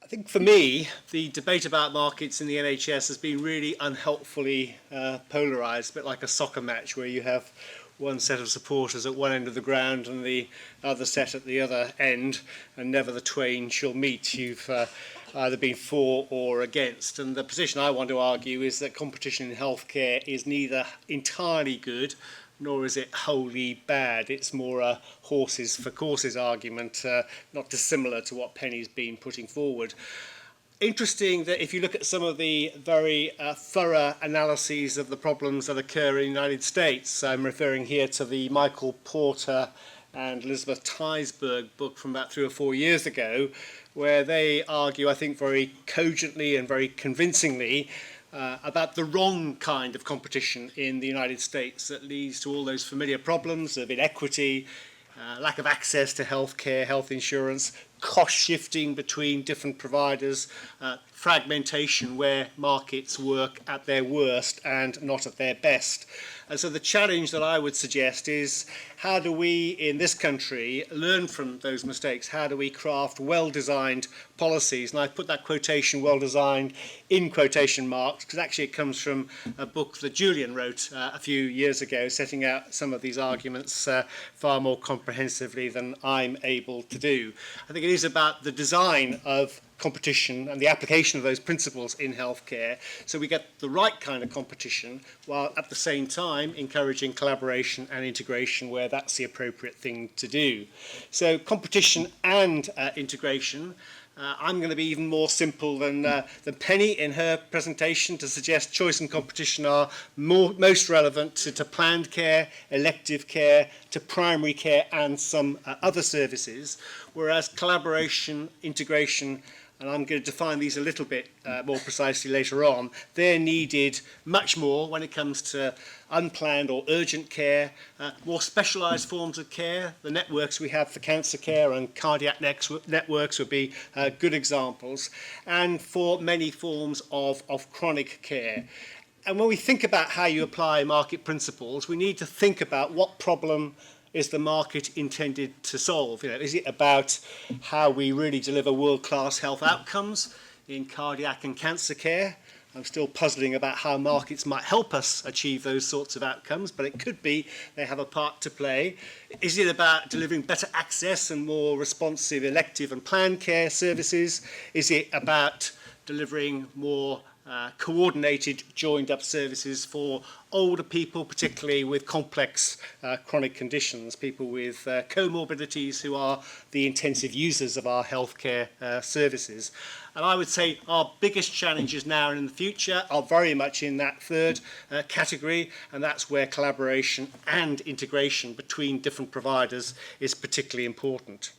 I think for me, the debate about markets in the NHS has been really unhelpfully polarised, a bit like a soccer match where you have one set of supporters at one end of the ground and the other set at the other end, and never the twain shall meet. You've either been for or against. And the position I want to argue is that competition in healthcare is neither entirely good nor is it wholly bad. It's more a horses for courses argument, not dissimilar to what Penny's been putting forward. Interesting that if you look at some of the very thorough analyses of the problems that occur in the United States, I'm referring here to the Michael Porter and Elizabeth Teisberg book from about 3 or 4 years ago, where they argue, I think, very cogently and very convincingly about the wrong kind of competition in the United States that leads to all those familiar problems of inequity, lack of access to healthcare, health insurance, cost shifting between different providers, fragmentation where markets work at their worst and not at their best. And so the challenge that I would suggest is, how do we in this country learn from those mistakes? How do we craft well-designed policies? And I put that quotation well-designed in quotation marks because actually it comes from a book that Julian wrote a few years ago, setting out some of these arguments far more comprehensively than I'm able to do. I think it is about the design of competition and the application of those principles in healthcare so we get the right kind of competition while at the same time encouraging collaboration and integration where that's the appropriate thing to do. So competition and integration. I'm going to be even more simple than Penny in her presentation to suggest choice and competition are most relevant to planned care, elective care, to primary care and some other services, whereas collaboration, integration, and I'm going to define these a little bit more precisely later on, they're needed much more when it comes to unplanned or urgent care, more specialised forms of care. The networks we have for cancer care and cardiac networks would be good examples, and for many forms of chronic care. And when we think about how you apply market principles, we need to think about what problem is the market intended to solve. Is it about how we really deliver world-class health outcomes in cardiac and cancer care? I'm still puzzling about how markets might help us achieve those sorts of outcomes, but it could be they have a part to play. Is it about delivering better access and more responsive elective and planned care services? Is it about delivering more coordinated, joined-up services for older people, particularly with complex chronic conditions, people with comorbidities who are the intensive users of our healthcare services? And I would say our biggest challenges now and in the future are very much in that third category, and that's where collaboration and integration between different providers is particularly important.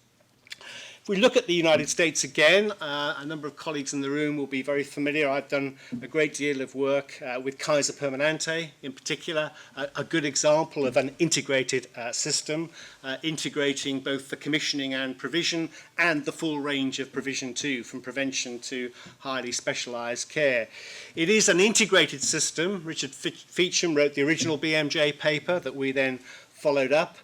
If we look at the United States again, a number of colleagues in the room will be very familiar. I've done a great deal of work with Kaiser Permanente in particular, a good example of an integrated system, integrating both the commissioning and provision and the full range of provision too, from prevention to highly specialised care. It is an integrated system. Richard Feacham wrote the original BMJ paper that we then followed up.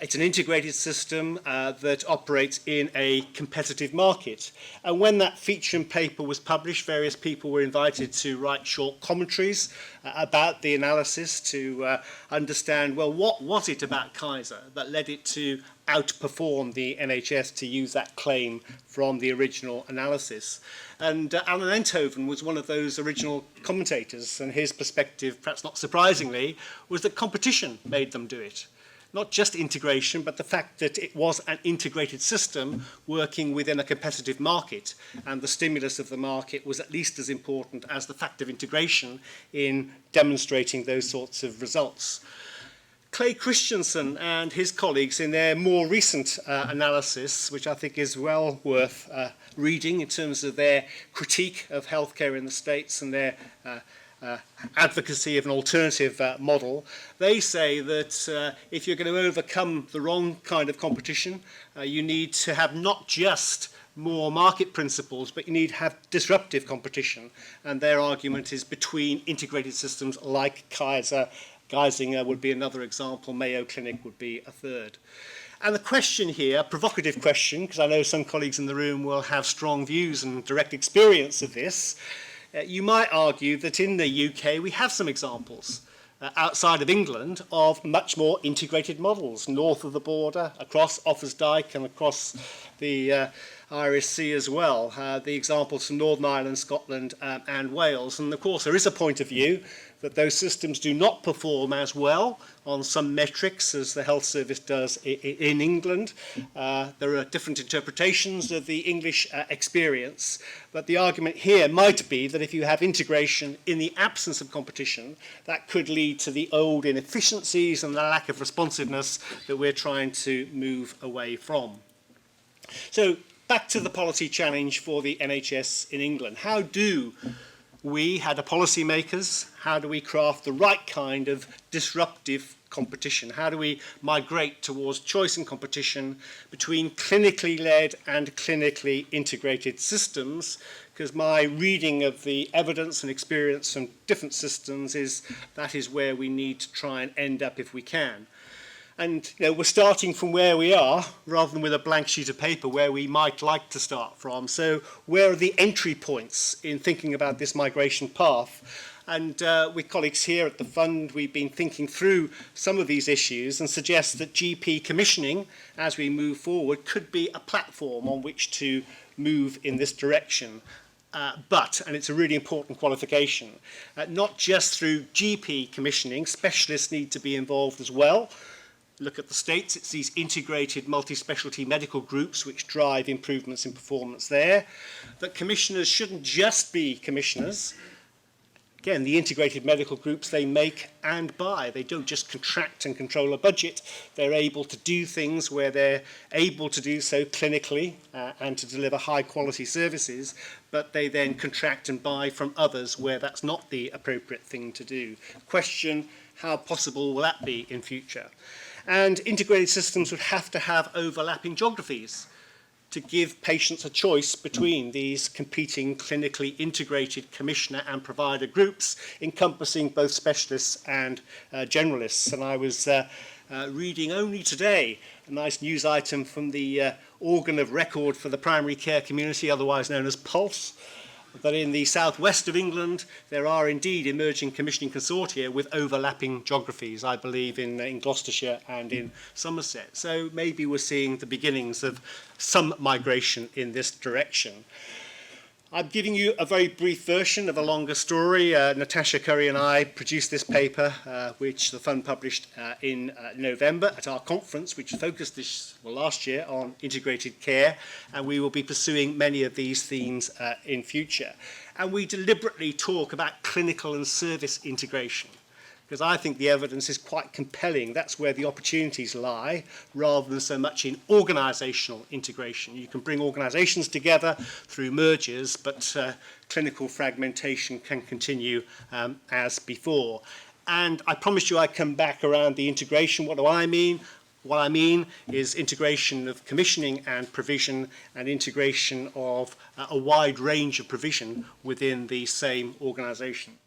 It's an integrated system that operates in a competitive market. And when that Feacham paper was published, various people were invited to write short commentaries about the analysis to understand, well, what was it about Kaiser that led it to outperform the NHS, to use that claim from the original analysis. And Alan Enthoven was one of those original commentators, and his perspective, perhaps not surprisingly, was that competition made them do it. Not just integration, but the fact that it was an integrated system working within a competitive market, and the stimulus of the market was at least as important as the fact of integration in demonstrating those sorts of results. Clay Christensen and his colleagues, in their more recent analysis, which I think is well worth reading in terms of their critique of healthcare in the States and their advocacy of an alternative model, they say that if you're going to overcome the wrong kind of competition, you need to have not just more market principles, but you need to have disruptive competition. And their argument is between integrated systems like Kaiser. Geisinger would be another example, Mayo Clinic would be a third. And the question here, a provocative question, because I know some colleagues in the room will have strong views and direct experience of this, you might argue that in the UK we have some examples outside of England of much more integrated models, north of the border, across Offa's Dyke and across the Irish Sea as well. The examples from Northern Ireland, Scotland and Wales. And of course there is a point of view that those systems do not perform as well on some metrics as the health service does in England. There are different interpretations of the English experience, but the argument here might be that if you have integration in the absence of competition, that could lead to the old inefficiencies and the lack of responsiveness that we're trying to move away from. So back to the policy challenge for the NHS in England. How do we, how do policymakers, how do we craft the right kind of disruptive competition? How do we migrate towards choice and competition between clinically led and clinically integrated systems? Because my reading of the evidence and experience from different systems is that is where we need to try and end up if we can. And we're starting from where we are rather than with a blank sheet of paper where we might like to start from. So where are the entry points in thinking about this migration path? And with colleagues here at the Fund, we've been thinking through some of these issues and suggest that GP commissioning, as we move forward, could be a platform on which to move in this direction. But, and it's a really important qualification, not just through GP commissioning, specialists need to be involved as well. Look at the States, it's these integrated multi-specialty medical groups which drive improvements in performance there. That commissioners shouldn't just be commissioners. Again, the integrated medical groups, they make and buy. They don't just contract and control a budget. They're able to do things where they're able to do so clinically and to deliver high quality services, but they then contract and buy from others where that's not the appropriate thing to do. Question, how possible will that be in future? And integrated systems would have to have overlapping geographies to give patients a choice between these competing clinically integrated commissioner and provider groups encompassing both specialists and generalists. And I was reading only today a nice news item from the organ of record for the primary care community, otherwise known as Pulse, that in the southwest of England there are indeed emerging commissioning consortia with overlapping geographies, I believe in Gloucestershire and in Somerset. So maybe we're seeing the beginnings of some migration in this direction. I'm giving you a very brief version of a longer story. Natasha Curry and I produced this paper, which the Fund published in November at our conference, which focused last year on integrated care, and we will be pursuing many of these themes in future. And we deliberately talk about clinical and service integration, because I think the evidence is quite compelling. That's where the opportunities lie, rather than so much in organisational integration. You can bring organisations together through mergers, but clinical fragmentation can continue as before. And I promised you I'd come back around the integration. What do I mean? What I mean is integration of commissioning and provision and integration of a wide range of provision within the same organisation.